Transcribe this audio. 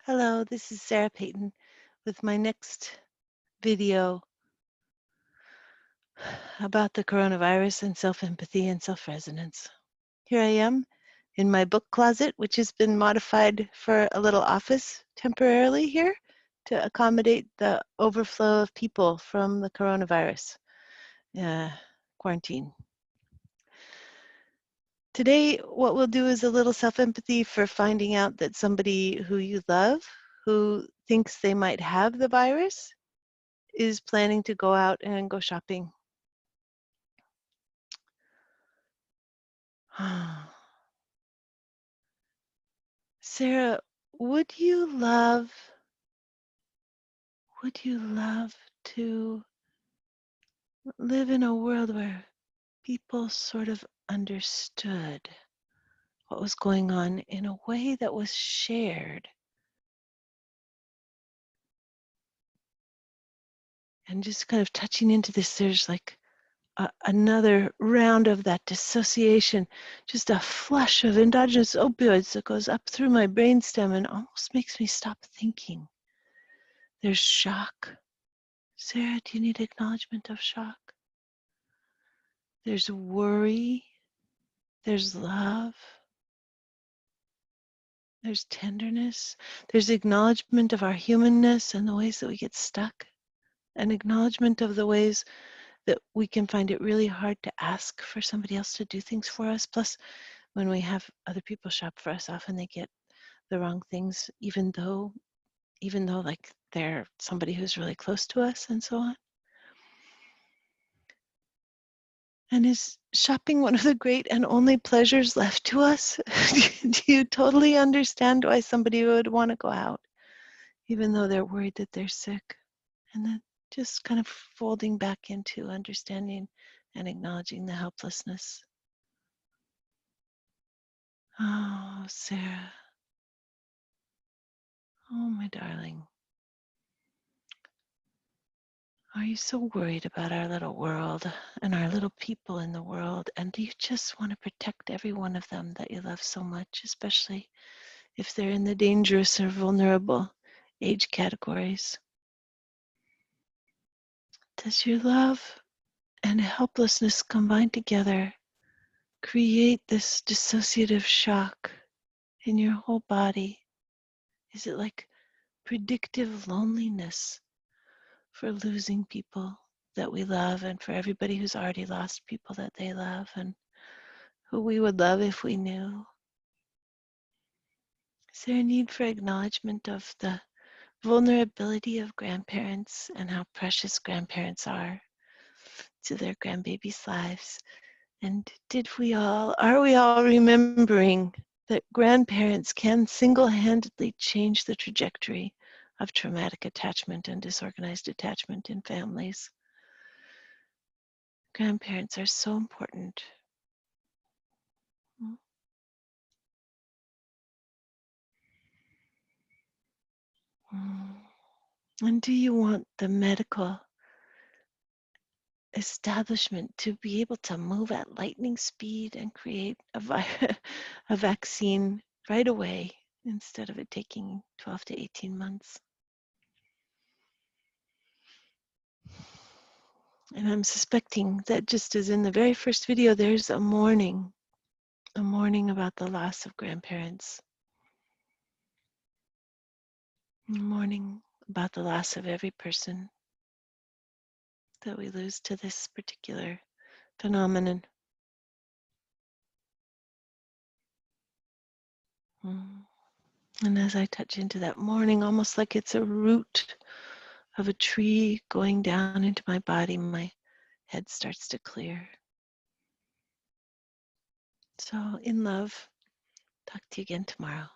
Hello, this is Sarah Payton with my next video about the coronavirus and self-empathy and self-resonance. Here I am in my book closet, which has been modified for a little office temporarily here to accommodate the overflow of people from the coronavirus quarantine. Today, what we'll do is a little self-empathy for finding out that somebody who you love, who thinks they might have the virus, is planning to go out and go shopping. Sarah, would you love to live in a world where people sort of understood what was going on in a way that was shared? And just kind of touching into this, there's like another round of that dissociation, just a flush of endogenous opioids that goes up through my brainstem and almost makes me stop thinking. There's shock. Sarah, do you need acknowledgement of shock? There's worry. There's love. There's tenderness. There's acknowledgement of our humanness and the ways that we get stuck. An acknowledgement of the ways that we can find it really hard to ask for somebody else to do things for us. Plus, when we have other people shop for us, often they get the wrong things, even though like they're somebody who's really close to us and so on. And is shopping one of the great and only pleasures left to us? Do you totally understand why somebody would want to go out, even though they're worried that they're sick? And then just kind of folding back into understanding and acknowledging the helplessness. Oh, Sarah. Oh, my darling. Are you so worried about our little world and our little people in the world? And do you just want to protect every one of them that you love so much, especially if they're in the dangerous or vulnerable age categories? Does your love and helplessness combined together create this dissociative shock in your whole body? Is it like predictive loneliness for losing people that we love, and for everybody who's already lost people that they love and who we would love if we knew? Is there a need for acknowledgement of the vulnerability of grandparents and how precious grandparents are to their grandbabies' lives? And are we all remembering that grandparents can single-handedly change the trajectory of traumatic attachment and disorganized attachment in families? Grandparents are so important. And do you want the medical establishment to be able to move at lightning speed and create a vaccine right away instead of it taking 12 to 18 months? And I'm suspecting that, just as in the very first video, there's a mourning about the loss of grandparents, a mourning about the loss of every person that we lose to this particular phenomenon. And as I touch into that mourning, almost like it's a root of a tree going down into my body, my head starts to clear. So in love, talk to you again tomorrow.